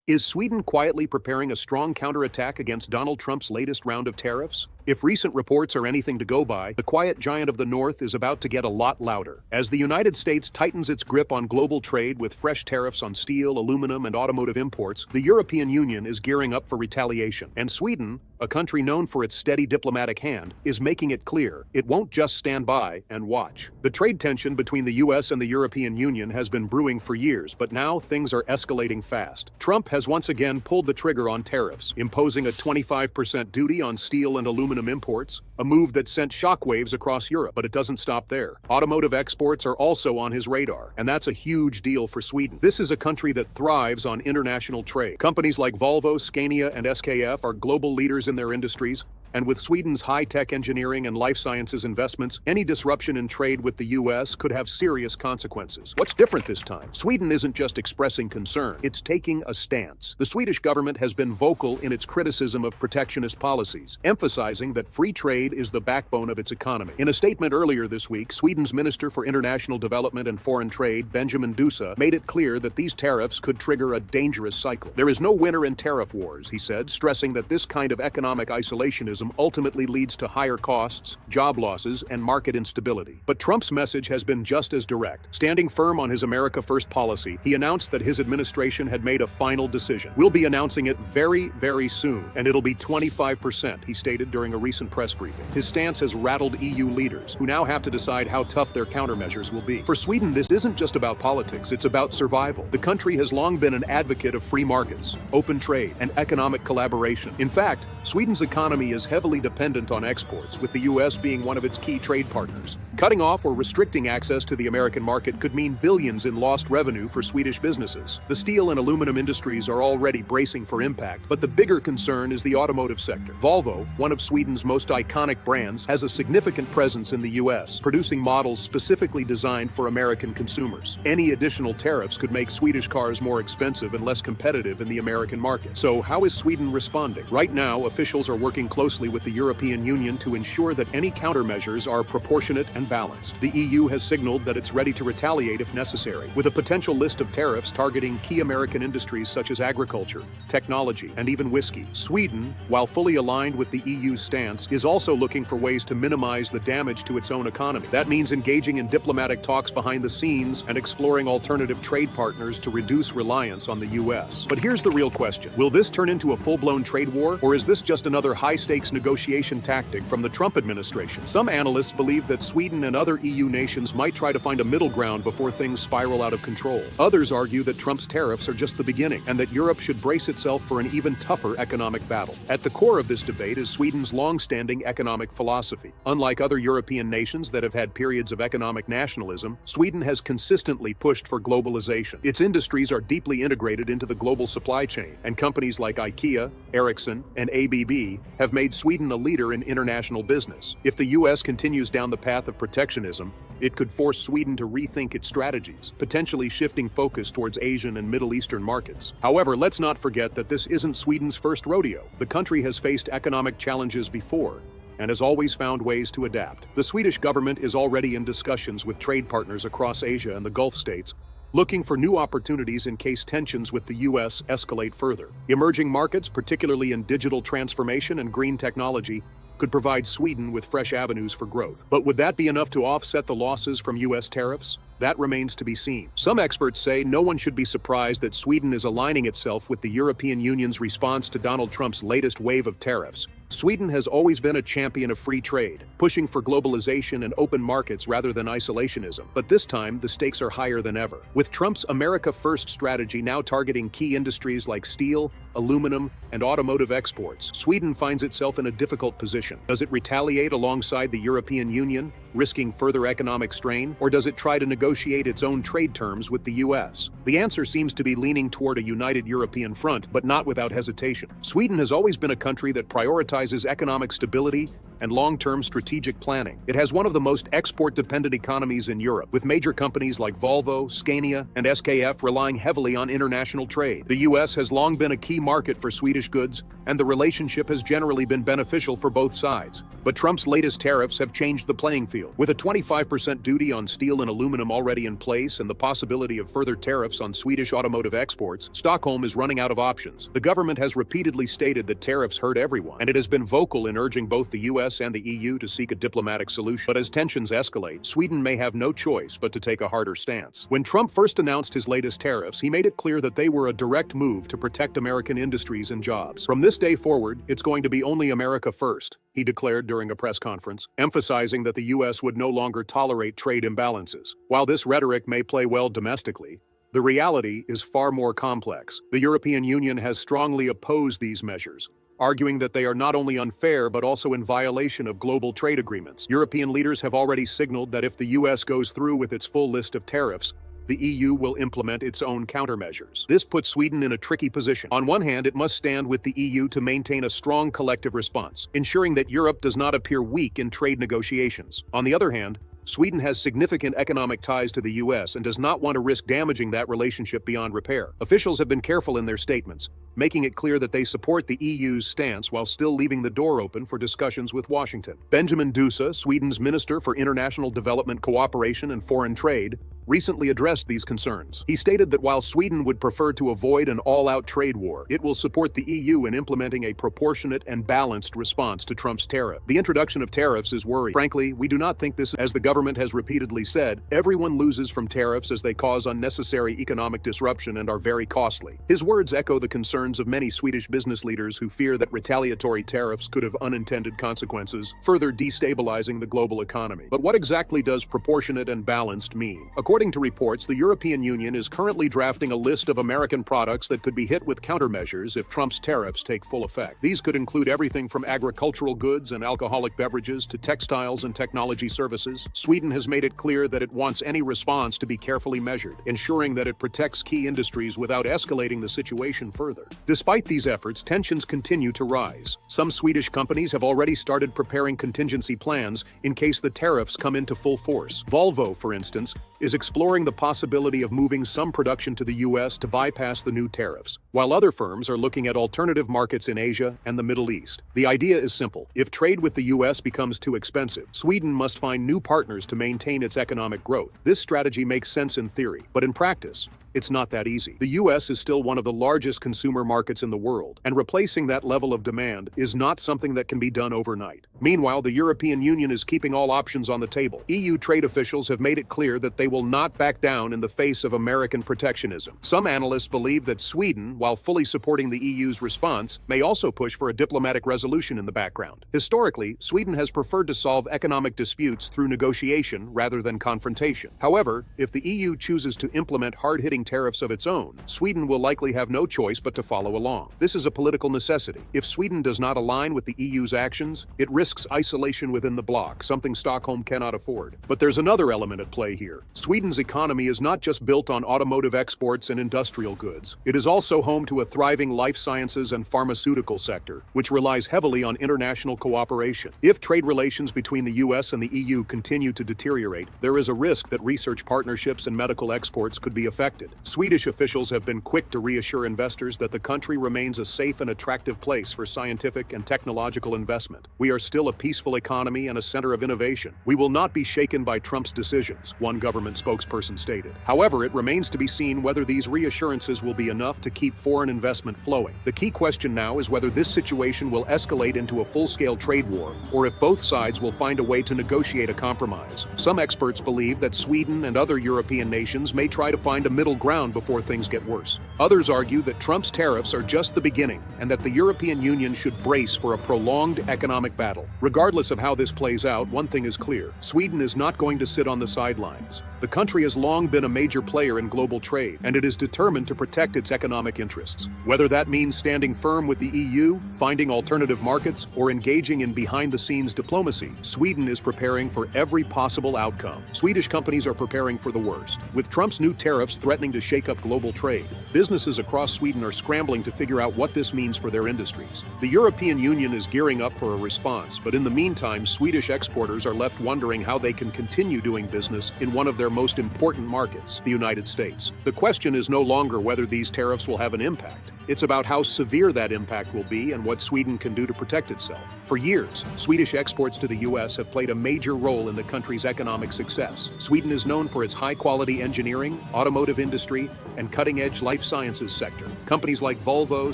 Is Sweden quietly preparing a strong counterattack against Donald Trump's latest round of tariffs? If recent reports are anything to go by, the quiet giant of the North is about to get a lot louder. As the United States tightens its grip on global trade with fresh tariffs on steel, aluminum, and automotive imports, the European Union is gearing up for retaliation. And Sweden, a country known for its steady diplomatic hand, is making it clear it won't just stand by and watch. The trade tension between the US and the European Union has been brewing for years, but now things are escalating fast. Trump has once again pulled the trigger on tariffs, imposing a 25% duty on steel and aluminum imports, a move that sent shockwaves across Europe. But it doesn't stop there. Automotive exports are also on his radar, and that's a huge deal for Sweden. This is a country that thrives on international trade. Companies like Volvo, Scania, and SKF are global leaders in their industries, and with Sweden's high-tech engineering and life sciences investments, any disruption in trade with the US could have serious consequences. What's different this time? Sweden isn't just expressing concern, it's taking a stance. The Swedish government has been vocal in its criticism of protectionist policies, emphasizing that free trade is the backbone of its economy. In a statement earlier this week, Sweden's Minister for International Development and Foreign Trade, Benjamin Dusa, made it clear that these tariffs could trigger a dangerous cycle. There is no winner in tariff wars, he said, stressing that this kind of economic isolationism ultimately leads to higher costs, job losses, and market instability. But Trump's message has been just as direct. Standing firm on his America First policy, he announced that his administration had made a final decision. We'll be announcing it very, very soon, and it'll be 25%, he stated during a recent press briefing. His stance has rattled EU leaders, who now have to decide how tough their countermeasures will be. For Sweden, this isn't just about politics, it's about survival. The country has long been an advocate of free markets, open trade, and economic collaboration. In fact, Sweden's economy is heavily dependent on exports, with the US being one of its key trade partners. Cutting off or restricting access to the American market could mean billions in lost revenue for Swedish businesses. The steel and aluminum industries are already bracing for impact, but the bigger concern is the automotive sector. Volvo, one of Sweden's most iconic brands, has a significant presence in the US, producing models specifically designed for American consumers. Any additional tariffs could make Swedish cars more expensive and less competitive in the American market. So how is Sweden responding? Right now, officials are working closely with the European Union to ensure that any countermeasures are proportionate and balanced. The EU has signaled that it's ready to retaliate if necessary, with a potential list of tariffs targeting key American industries such as agriculture, technology, and even whiskey. Sweden, while fully aligned with the EU's stance, is also looking for ways to minimize the damage to its own economy. That means engaging in diplomatic talks behind the scenes and exploring alternative trade partners to reduce reliance on the US. But here's the real question. Will this turn into a full-blown trade war, or is this just another high-stakes negotiation tactic from the Trump administration? Some analysts believe that Sweden and other EU nations might try to find a middle ground before things spiral out of control. Others argue that Trump's tariffs are just the beginning, and that Europe should brace itself for an even tougher economic battle. At the core of this debate is Sweden's long-standing economic philosophy. Unlike other European nations that have had periods of economic nationalism, Sweden has consistently pushed for globalization. Its industries are deeply integrated into the global supply chain, and companies like IKEA, Ericsson, and ABB have made Sweden a leader in international business. If the US continues down the path of protectionism, it could force Sweden to rethink its strategies, potentially shifting focus towards Asian and Middle Eastern markets. However, let's not forget that this isn't Sweden's first rodeo. The country has faced economic challenges before, and has always found ways to adapt. The Swedish government is already in discussions with trade partners across Asia and the Gulf states, looking for new opportunities in case tensions with the US escalate further. Emerging markets, particularly in digital transformation and green technology, could provide Sweden with fresh avenues for growth. But would that be enough to offset the losses from US tariffs? That remains to be seen. Some experts say no one should be surprised that Sweden is aligning itself with the European Union's response to Donald Trump's latest wave of tariffs. Sweden has always been a champion of free trade, pushing for globalization and open markets rather than isolationism. But this time, the stakes are higher than ever. With Trump's America First strategy now targeting key industries like steel, aluminum, and automotive exports, Sweden finds itself in a difficult position. Does it retaliate alongside the European Union, risking further economic strain, or does it try to negotiate its own trade terms with the US? The answer seems to be leaning toward a united European front, but not without hesitation. Sweden has always been a country that prioritizes economic stability and long-term strategic planning. It has one of the most export-dependent economies in Europe, with major companies like Volvo, Scania, and SKF relying heavily on international trade. The US has long been a key market for Swedish goods, and the relationship has generally been beneficial for both sides. But Trump's latest tariffs have changed the playing field. With a 25% duty on steel and aluminum already in place and the possibility of further tariffs on Swedish automotive exports, Stockholm is running out of options. The government has repeatedly stated that tariffs hurt everyone, and it has been vocal in urging both the US and the EU to seek a diplomatic solution. But as tensions escalate, Sweden may have no choice but to take a harder stance. When Trump first announced his latest tariffs, he made it clear that they were a direct move to protect American industries and jobs. From this day forward, it's going to be only America first, he declared during a press conference, emphasizing that the US would no longer tolerate trade imbalances. While this rhetoric may play well domestically, the reality is far more complex. The European Union has strongly opposed these measures, arguing that they are not only unfair but also in violation of global trade agreements. European leaders have already signaled that if the US goes through with its full list of tariffs, the EU will implement its own countermeasures. This puts Sweden in a tricky position. On one hand, it must stand with the EU to maintain a strong collective response, ensuring that Europe does not appear weak in trade negotiations. On the other hand, Sweden has significant economic ties to the US and does not want to risk damaging that relationship beyond repair. Officials have been careful in their statements, making it clear that they support the EU's stance while still leaving the door open for discussions with Washington. Benjamin Dusa, Sweden's Minister for International Development Cooperation and Foreign Trade, recently addressed these concerns. He stated that while Sweden would prefer to avoid an all-out trade war, it will support the EU in implementing a proportionate and balanced response to Trump's tariff. The introduction of tariffs is worrying. Frankly, we do not think this, as the government has repeatedly said, everyone loses from tariffs as they cause unnecessary economic disruption and are very costly. His words echo the concerns of many Swedish business leaders who fear that retaliatory tariffs could have unintended consequences, further destabilizing the global economy. But what exactly does proportionate and balanced mean? According to reports, the European Union is currently drafting a list of American products that could be hit with countermeasures if Trump's tariffs take full effect. These could include everything from agricultural goods and alcoholic beverages to textiles and technology services. Sweden has made it clear that it wants any response to be carefully measured, ensuring that it protects key industries without escalating the situation further. Despite these efforts, tensions continue to rise. Some Swedish companies have already started preparing contingency plans in case the tariffs come into full force. Volvo, for instance, is exploring the possibility of moving some production to the US to bypass the new tariffs, while other firms are looking at alternative markets in Asia and the Middle East. The idea is simple. If trade with the US becomes too expensive, Sweden must find new partners to maintain its economic growth. This strategy makes sense in theory, but in practice, it's not that easy. The US is still one of the largest consumer markets in the world, and replacing that level of demand is not something that can be done overnight. Meanwhile, the European Union is keeping all options on the table. EU trade officials have made it clear that they will not back down in the face of American protectionism. Some analysts believe that Sweden, while fully supporting the EU's response, may also push for a diplomatic resolution in the background. Historically, Sweden has preferred to solve economic disputes through negotiation rather than confrontation. However, if the EU chooses to implement hard-hitting tariffs of its own, Sweden will likely have no choice but to follow along. This is a political necessity. If Sweden does not align with the EU's actions, it risks isolation within the bloc, something Stockholm cannot afford. But there's another element at play here. Sweden's economy is not just built on automotive exports and industrial goods. It is also home to a thriving life sciences and pharmaceutical sector, which relies heavily on international cooperation. If trade relations between the US and the EU continue to deteriorate, there is a risk that research partnerships and medical exports could be affected. Swedish officials have been quick to reassure investors that the country remains a safe and attractive place for scientific and technological investment. We are still a peaceful economy and a center of innovation. We will not be shaken by Trump's decisions, one government spokesperson stated. However, it remains to be seen whether these reassurances will be enough to keep foreign investment flowing. The key question now is whether this situation will escalate into a full-scale trade war, or if both sides will find a way to negotiate a compromise. Some experts believe that Sweden and other European nations may try to find a middle ground before things get worse. Others argue that Trump's tariffs are just the beginning and that the European Union should brace for a prolonged economic battle. Regardless of how this plays out, one thing is clear. Sweden is not going to sit on the sidelines. The country has long been a major player in global trade, and it is determined to protect its economic interests. Whether that means standing firm with the EU, finding alternative markets, or engaging in behind-the-scenes diplomacy, Sweden is preparing for every possible outcome. Swedish companies are preparing for the worst. With Trump's new tariffs threatening threatening to shake up global trade. Businesses across Sweden are scrambling to figure out what this means for their industries. The European Union is gearing up for a response, but in the meantime, Swedish exporters are left wondering how they can continue doing business in one of their most important markets, the United States. The question is no longer whether these tariffs will have an impact. It's about how severe that impact will be and what Sweden can do to protect itself. For years, Swedish exports to the U.S. have played a major role in the country's economic success. Sweden is known for its high-quality engineering, automotive industry, and cutting-edge life sciences sector. Companies like Volvo,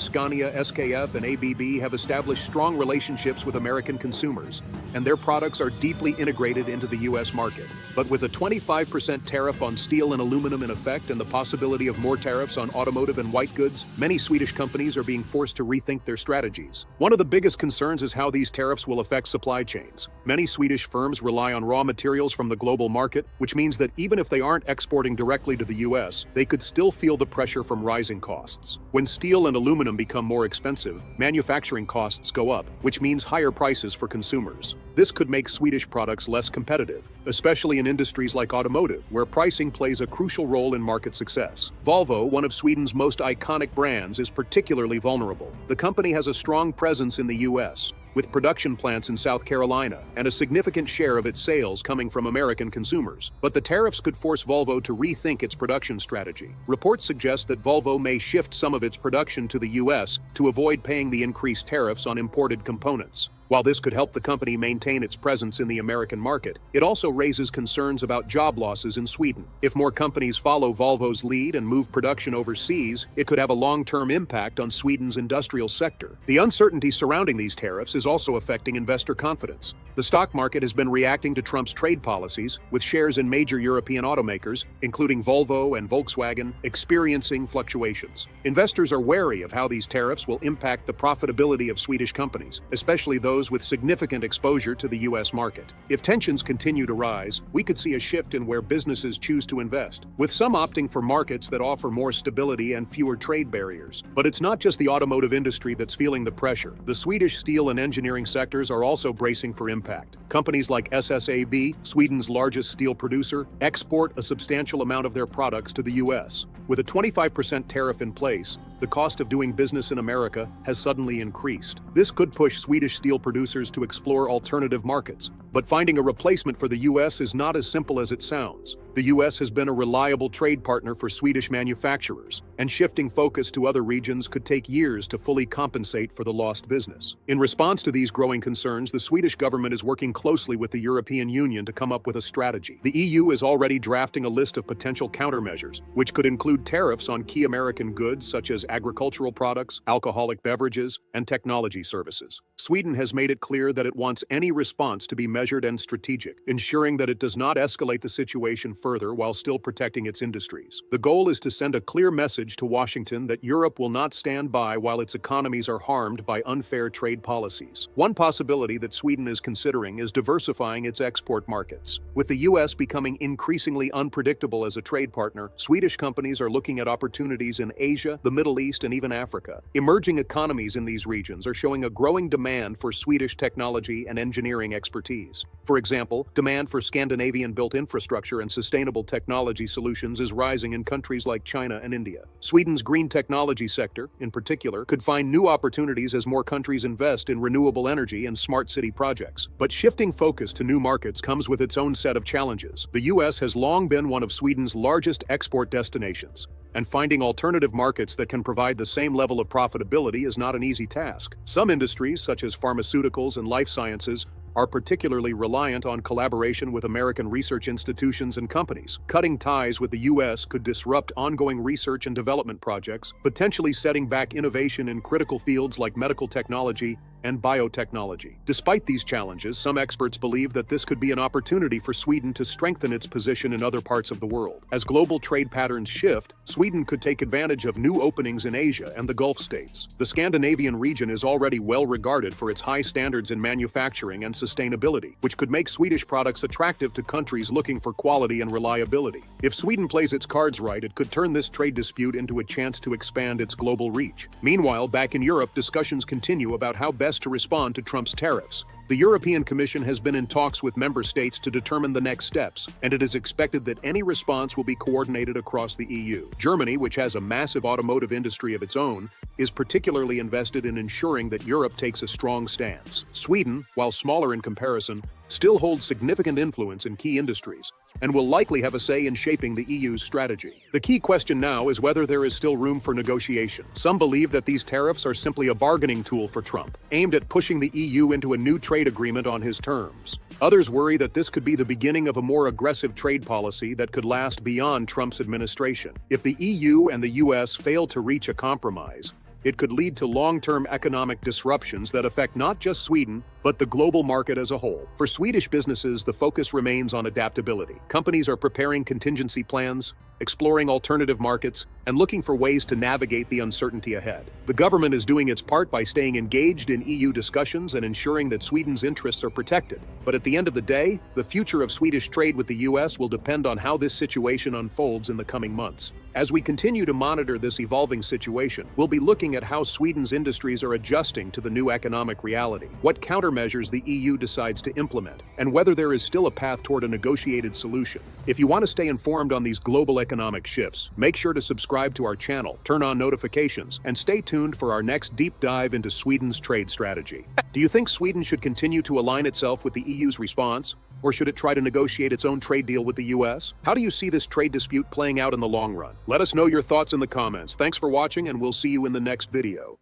Scania, SKF, and ABB have established strong relationships with American consumers, and their products are deeply integrated into the U.S. market. But with a 25% tariff on steel and aluminum in effect and the possibility of more tariffs on automotive and white goods, many Swedish companies are being forced to rethink their strategies. One of the biggest concerns is how these tariffs will affect supply chains. Many Swedish firms rely on raw materials from the global market, which means that even if they aren't exporting directly to the U.S., they could still feel the pressure from rising costs. When steel and aluminum become more expensive, manufacturing costs go up, which means higher prices for consumers. This could make Swedish products less competitive, especially in industries like automotive, where pricing plays a crucial role in market success. Volvo, one of Sweden's most iconic brands, is particularly vulnerable. The company has a strong presence in the U.S., with production plants in South Carolina and a significant share of its sales coming from American consumers. But the tariffs could force Volvo to rethink its production strategy. Reports suggest that Volvo may shift some of its production to the U.S. to avoid paying the increased tariffs on imported components. While this could help the company maintain its presence in the American market, it also raises concerns about job losses in Sweden. If more companies follow Volvo's lead and move production overseas, it could have a long-term impact on Sweden's industrial sector. The uncertainty surrounding these tariffs is also affecting investor confidence. The stock market has been reacting to Trump's trade policies, with shares in major European automakers, including Volvo and Volkswagen, experiencing fluctuations. Investors are wary of how these tariffs will impact the profitability of Swedish companies, especially those with significant exposure to the U.S. market. If tensions continue to rise, we could see a shift in where businesses choose to invest, with some opting for markets that offer more stability and fewer trade barriers. But it's not just the automotive industry that's feeling the pressure. The Swedish steel and engineering sectors are also bracing for impact. Companies like SSAB, Sweden's largest steel producer, export a substantial amount of their products to the U.S. With a 25% tariff in place, the cost of doing business in America has suddenly increased. This could push Swedish steel producers to explore alternative markets. But finding a replacement for the U.S. is not as simple as it sounds. The U.S. has been a reliable trade partner for Swedish manufacturers, and shifting focus to other regions could take years to fully compensate for the lost business. In response to these growing concerns, the Swedish government is working closely with the European Union to come up with a strategy. The EU is already drafting a list of potential countermeasures, which could include tariffs on key American goods such as agricultural products, alcoholic beverages, and technology services. Sweden has made it clear that it wants any response to be measured and strategic, ensuring that it does not escalate the situation further while still protecting its industries. The goal is to send a clear message to Washington that Europe will not stand by while its economies are harmed by unfair trade policies. One possibility that Sweden is considering is diversifying its export markets. With the U.S. becoming increasingly unpredictable as a trade partner, Swedish companies are looking at opportunities in Asia, the Middle East, and even Africa. Emerging economies in these regions are showing a growing demand for Swedish technology and engineering expertise. For example, demand for Scandinavian-built infrastructure and sustainable technology solutions is rising in countries like China and India. Sweden's green technology sector, in particular, could find new opportunities as more countries invest in renewable energy and smart city projects. But shifting focus to new markets comes with its own set of challenges. The U.S. has long been one of Sweden's largest export destinations, and finding alternative markets that can provide the same level of profitability is not an easy task. Some industries, such as pharmaceuticals and life sciences, are particularly reliant on collaboration with American research institutions and companies. Cutting ties with the U.S. could disrupt ongoing research and development projects, potentially setting back innovation in critical fields like medical technology and biotechnology. Despite these challenges, some experts believe that this could be an opportunity for Sweden to strengthen its position in other parts of the world. As global trade patterns shift, Sweden could take advantage of new openings in Asia and the Gulf states. The Scandinavian region is already well regarded for its high standards in manufacturing and sustainability, which could make Swedish products attractive to countries looking for quality and reliability. If Sweden plays its cards right, it could turn this trade dispute into a chance to expand its global reach. Meanwhile, back in Europe, discussions continue about how best to respond to Trump's tariffs. The The European Commission has been in talks with member states to determine the next steps, and it is expected that any response will be coordinated across the EU. Germany, which has a massive automotive industry of its own, is particularly invested in ensuring that Europe takes a strong stance. Sweden, while smaller in comparison, still holds significant influence in key industries, and will likely have a say in shaping the EU's strategy. The key question now is whether there is still room for negotiation. Some believe that these tariffs are simply a bargaining tool for Trump, aimed at pushing the EU into a new trade agreement on his terms. Others worry that this could be the beginning of a more aggressive trade policy that could last beyond Trump's administration. If the EU and the US fail to reach a compromise, it could lead to long-term economic disruptions that affect not just Sweden, but the global market as a whole. For Swedish businesses, the focus remains on adaptability. Companies are preparing contingency plans, exploring alternative markets, and looking for ways to navigate the uncertainty ahead. The government is doing its part by staying engaged in EU discussions and ensuring that Sweden's interests are protected. But at the end of the day, the future of Swedish trade with the US will depend on how this situation unfolds in the coming months. As we continue to monitor this evolving situation, we'll be looking at how Sweden's industries are adjusting to the new economic reality, what countermeasures the EU decides to implement, and whether there is still a path toward a negotiated solution. If you want to stay informed on these global economic shifts, make sure to subscribe to our channel, turn on notifications, and stay tuned for our next deep dive into Sweden's trade strategy. Do you think Sweden should continue to align itself with the EU's response? Or should it try to negotiate its own trade deal with the US? How do you see this trade dispute playing out in the long run? Let us know your thoughts in the comments. Thanks for watching, and we'll see you in the next video.